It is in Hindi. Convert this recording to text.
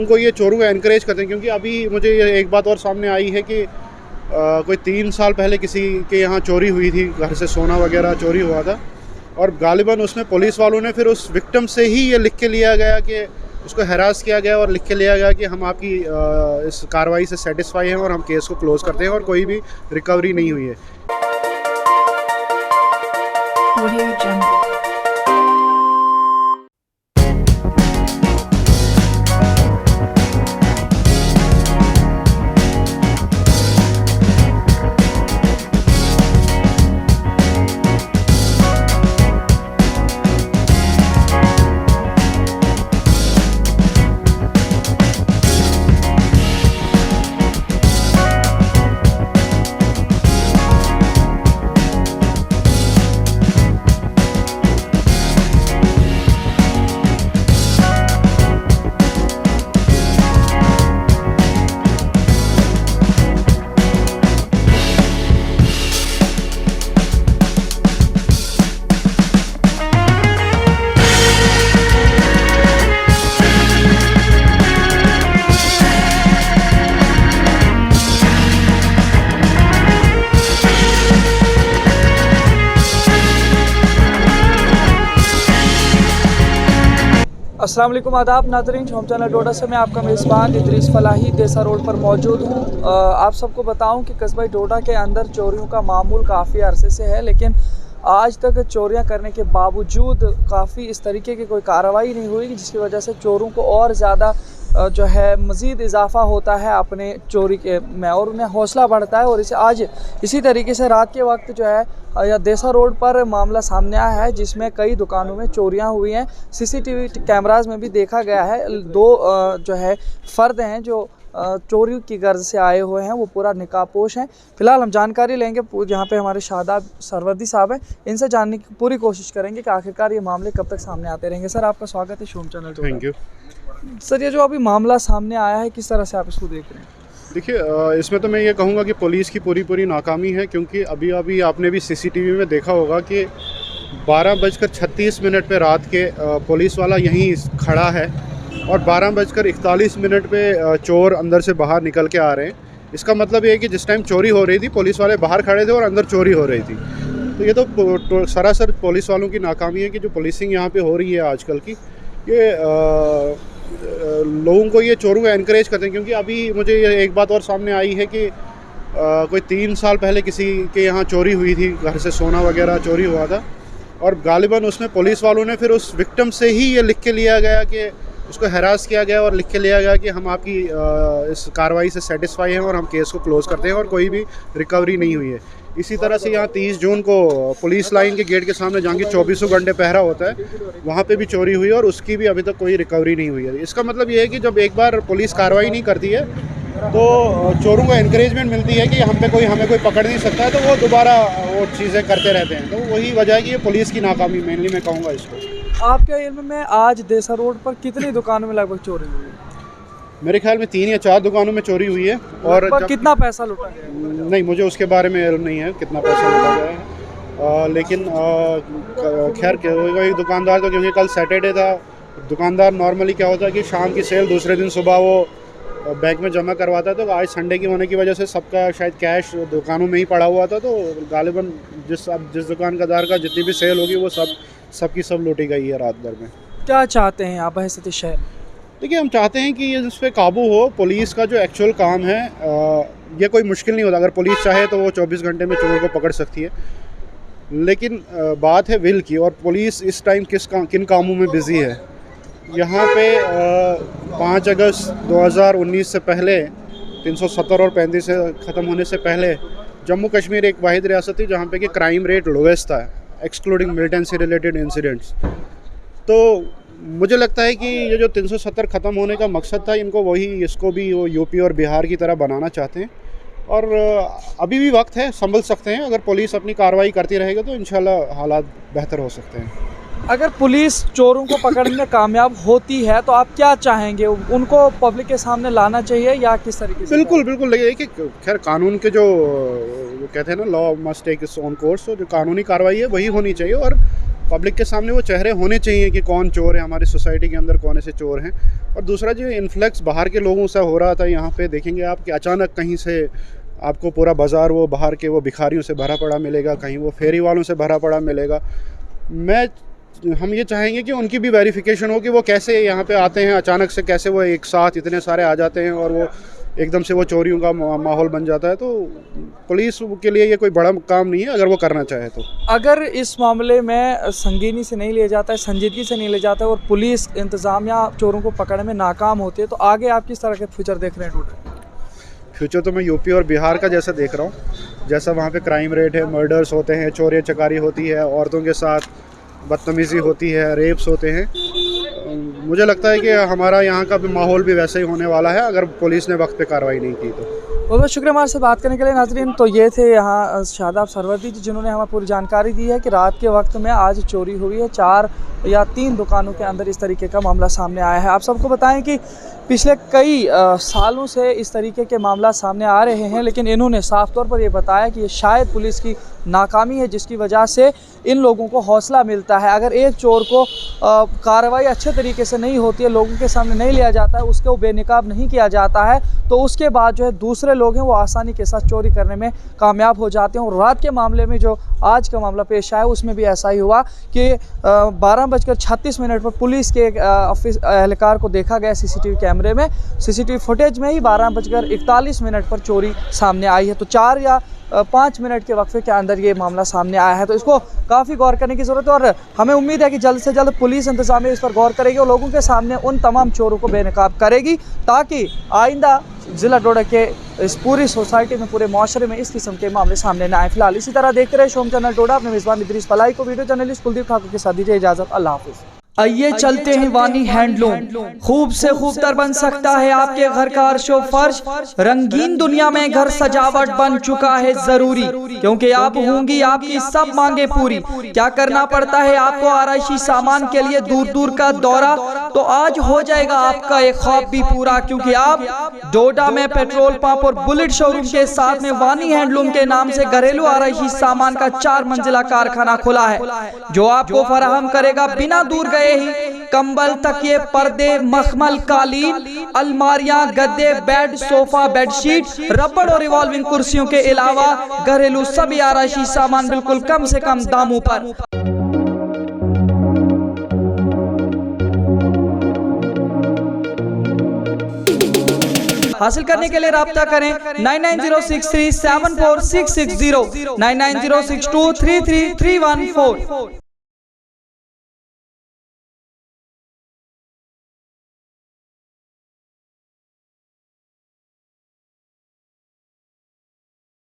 उनको ये चोरों को एनकरेज करते हैं, क्योंकि अभी मुझे ये एक बात और सामने आई है कि कोई 3 साल पहले किसी के यहाँ चोरी हुई थी, घर से सोना वगैरह चोरी हुआ था, और गालिबन उसमें पुलिस वालों ने फिर उस विक्टिम से ही ये लिख के लिया गया कि उसको हैरास किया गया और लिख के लिया गया कि हम आपकी इस कार्रवाई से सेटिस्फाई हैं और हम केस को क्लोज़ करते हैं, और कोई भी रिकवरी नहीं हुई है। Audio Jungle. अस्सलाम वालेकुम, आदाब नाज़रीन। होम चैनल डोडा से मैं आपका मेज़बान इदरीस फलाही देसा रोड पर मौजूद हूँ। आप सबको बताऊँ कि कस्बा डोडा के अंदर चोरियों का मामूल काफ़ी अरसे से है, लेकिन आज तक चोरियां करने के बावजूद काफ़ी इस तरीके की कोई कार्रवाई नहीं हुई, जिसकी वजह से चोरों को और ज़्यादा जो है मज़ीद इजाफ़ा होता है अपने चोरी के में, और उन्हें हौसला बढ़ता है। और इसे आज इसी तरीके से रात के वक्त जो है या देसा रोड पर मामला सामने आया है, जिसमें कई दुकानों में चोरियां हुई हैं। सीसीटीवी कैमरास में भी देखा गया है, दो जो है फ़र्द हैं जो चोरी की गर्ज से आए हुए हैं, वो पूरा निकाबपोश हैं। फ़िलहाल हम जानकारी लेंगे, यहाँ पे हमारे शादाब सरवर्दी साहब हैं, इनसे जानने की पूरी कोशिश करेंगे कि आखिरकार ये मामले कब तक सामने आते रहेंगे। सर, आपका स्वागत है Shome channel. Thank you sir, ये जो अभी मामला सामने आया है, किस तरह से आप इसको देख रहे हैं? देखिए, इसमें तो मैं ये कहूँगा कि पुलिस की पूरी नाकामी है, क्योंकि अभी आपने भी सीसीटीवी में देखा होगा कि 12:36 पे रात के पुलिस वाला यहीं खड़ा है, और 12:41 पे चोर अंदर से बाहर निकल के आ रहे हैं। इसका मतलब ये है कि जिस टाइम चोरी हो रही थी पुलिस वाले बाहर खड़े थे और अंदर चोरी हो रही थी। तो ये तो सरासर पुलिस वालों की नाकामी है कि जो पुलिसिंग यहाँ पे हो रही है आजकल की, ये लोगों को ये चोरों को एनकरेज करते हैं, क्योंकि अभी मुझे ये एक बात और सामने आई है कि कोई 3 साल पहले किसी के यहाँ चोरी हुई थी, घर से सोना वगैरह चोरी हुआ था, और गालिबन उसमें पुलिस वालों ने फिर उस विक्टिम से ही ये लिख के लिया गया कि उसको हैरास किया गया और लिख के लिया गया कि हम आपकी इस कार्रवाई से सेटिस्फाई हैं और हम केस को क्लोज़ करते हैं, और कोई भी रिकवरी नहीं हुई है। इसी तरह से यहाँ 30 जून को पुलिस लाइन के गेट के सामने, जहाँ की 24 घंटे पहरा होता है, वहाँ पे भी चोरी हुई और उसकी भी अभी तक कोई रिकवरी नहीं हुई है। इसका मतलब ये है कि जब एक बार पुलिस कार्रवाई नहीं करती है तो चोरों को एनकरेजमेंट मिलती है कि हमें कोई पकड़ नहीं सकता है, तो वो दोबारा वो चीज़ें करते रहते हैं। तो वही वजह है कि ये पुलिस की नाकामी मेनली मैं कहूँगा इसको। आपके इल्म में आज देसा रोड पर कितनी दुकानों में लगभग चोरी हुई है? मेरे ख्याल में 3 या 4 दुकानों में चोरी हुई है। और कितना पैसा लूटा गया? नहीं, मुझे उसके बारे में इल्म नहीं है कितना पैसा लूटा गया है, लेकिन खैर वही दुकानदार, तो क्योंकि कल सैटरडे था, दुकानदार नॉर्मली क्या होता है कि शाम की सेल दूसरे दिन सुबह वो बैंक में जमा करवाता है, तो आज संडे की होने की वजह से सबका शायद कैश दुकानों में ही पड़ा हुआ था, तो गालिबन जिस दुकानदार का जितनी भी सेल होगी वो सब की सब लूटी गई है रात भर में। क्या चाहते हैं आप बहसत शहर? देखिए, हम चाहते हैं कि ये इस पर काबू हो। पुलिस का जो एक्चुअल काम है, ये कोई मुश्किल नहीं होता। अगर पुलिस चाहे तो वो 24 घंटे में चोर को पकड़ सकती है, लेकिन बात है विल की, और पुलिस इस टाइम किन कामों में बिज़ी है। यहाँ पे 5 अगस्त 2019 से पहले 370 और 35 से ख़त्म होने से पहले जम्मू कश्मीर एक वाहिद रियासत थी जहाँ पे कि क्राइम रेट लोवेस्ट था, एक्सक्लूडिंग मिलिटेंसी रिलेटेड इंसिडेंट्स। तो मुझे लगता है कि ये जो 370 ख़त्म होने का मकसद था, इसको भी वो यूपी और बिहार की तरह बनाना चाहते हैं, और अभी भी वक्त है, संभल सकते हैं। अगर पुलिस अपनी कार्रवाई करती रहेगी तो इंशाल्लाह हालात बेहतर हो सकते हैं। अगर पुलिस चोरों को पकड़ने में कामयाब होती है तो आप क्या चाहेंगे? उनको पब्लिक के सामने लाना चाहिए या किस तरीके से? बिल्कुल लगे कि खैर कानून के जो कहते हैं ना, law must take its own course, जो कानूनी कार्रवाई है वही होनी चाहिए, और पब्लिक के सामने वो चेहरे होने चाहिए कि कौन चोर है, हमारी सोसाइटी के अंदर कौन ऐसे चोर हैं। और दूसरा जो इन्फ्लक्स बाहर के लोगों से हो रहा था यहाँ पे, देखेंगे आप कि अचानक कहीं से आपको पूरा बाज़ार वो बाहर के वो भिखारियों से भरा पड़ा मिलेगा, कहीं वो फेरी वालों से भरा पड़ा मिलेगा। हम ये चाहेंगे कि उनकी भी वेरिफिकेशन हो कि वो कैसे यहाँ पे आते हैं, अचानक से कैसे वो एक साथ इतने सारे आ जाते हैं और वो एकदम से वो चोरियों का माहौल बन जाता है। तो पुलिस के लिए ये कोई बड़ा काम नहीं है अगर वो करना चाहे तो। अगर इस मामले में संगीनी से नहीं लिया जाता है, संजीदगी से नहीं लिया जाता है और पुलिस इंतज़ामिया चोरों को पकड़ने में नाकाम होती है, तो आगे आप किस तरह के फ्यूचर देख रहे हैं टोटल? फ्यूचर तो मैं यूपी और बिहार का जैसा देख रहा हूँ, जैसा वहाँ पे क्राइम रेट है, मर्डर्स होते हैं, चोरी चकारी होती है, औरतों के साथ बदतमीज़ी होती है, रेप्स होते हैं। मुझे लगता है कि हमारा यहाँ का भी माहौल भी वैसे ही होने वाला है अगर पुलिस ने वक्त पे कार्रवाई नहीं की तो। बहुत बहुत शुक्रिया हमारे से बात करने के लिए नाज़रीन। तो ये थे यहाँ शादाब सरवर्दी जी, जिन्होंने हमें पूरी जानकारी दी है कि रात के वक्त में आज चोरी हुई है। 4 या 3 दुकानों के अंदर इस तरीके का मामला सामने आया है। आप सबको बताएं कि पिछले कई सालों से इस तरीके के मामला सामने आ रहे हैं, लेकिन इन्होंने साफ तौर पर ये बताया कि ये शायद पुलिस की नाकामी है जिसकी वजह से इन लोगों को हौसला मिलता है। अगर एक चोर को कार्रवाई अच्छे तरीके से नहीं होती है, लोगों के सामने नहीं लिया जाता है, उसको बेनकाब नहीं किया जाता है, तो उसके बाद जो है दूसरे लोग हैं वो आसानी के साथ चोरी करने में कामयाब हो जाते हैं। और रात के मामले में जो आज का मामला पेश आया उसमें भी ऐसा ही हुआ कि 12:36 पर पुलिस के ऑफिस एहलकार को देखा गया सीसीटीवी कैमरे में। सीसीटीवी फुटेज में ही 12:41 पर चोरी सामने आई है। तो 4 या 5 मिनट के वक्फे के अंदर ये मामला सामने आया है। तो इसको काफ़ी गौर करने की ज़रूरत है और हमें उम्मीद है कि जल्द से जल्द पुलिस इंतज़ामिया इस पर गौर करेगी और लोगों के सामने उन तमाम चोरों को बेनकाब करेगी, ताकि आइंदा ज़िला डोडा के इस पूरी सोसाइटी में, पूरे माशरे में इस किस्म के मामले सामने न आए। फिलहाल इसी तरह देखते रहे शोम चैनल डोडा। अपने मेज़बान इदरीस फलाही को वीडियो जर्नलिस्ट कुलदीप ठाकुर के साथ दीजिए इजाज़त। अल्लाह हाफ़िज़। आइए चलते हैं वानी हैंडलूम। खूब से खूबतर बन सकता है आपके घर का अर्शो फर्श। रंगीन दुनिया में घर सजावट बन चुका है जरूरी, क्योंकि आप होंगी आपकी सब मांगे पूरी। क्या करना पड़ता है आपको आराइशी सामान के लिए दूर दूर का दौरा, तो आज हो जाएगा आपका एक ख्वाब भी पूरा, क्योंकि आप डोडा में पेट्रोल पंप और बुलेट शोरूम के साथ में वानी हैंडलूम के नाम से घरेलू आराइशी सामान का 4 मंजिला कारखाना खुला है, जो आपको फराहम करेगा बिना दूर गए ही कंबल, तकिए, पर्दे, मखमल, कालीन, अलमारियां, गद्दे, बेड, सोफा, बेडशीट, रबड़ और रिवॉल्विंग कुर्सियों के अलावा घरेलू सभी आराइशी सामान बिल्कुल कम से कम दामों पर। हासिल करने के लिए राब्ता करें 9906374660, 9906233314।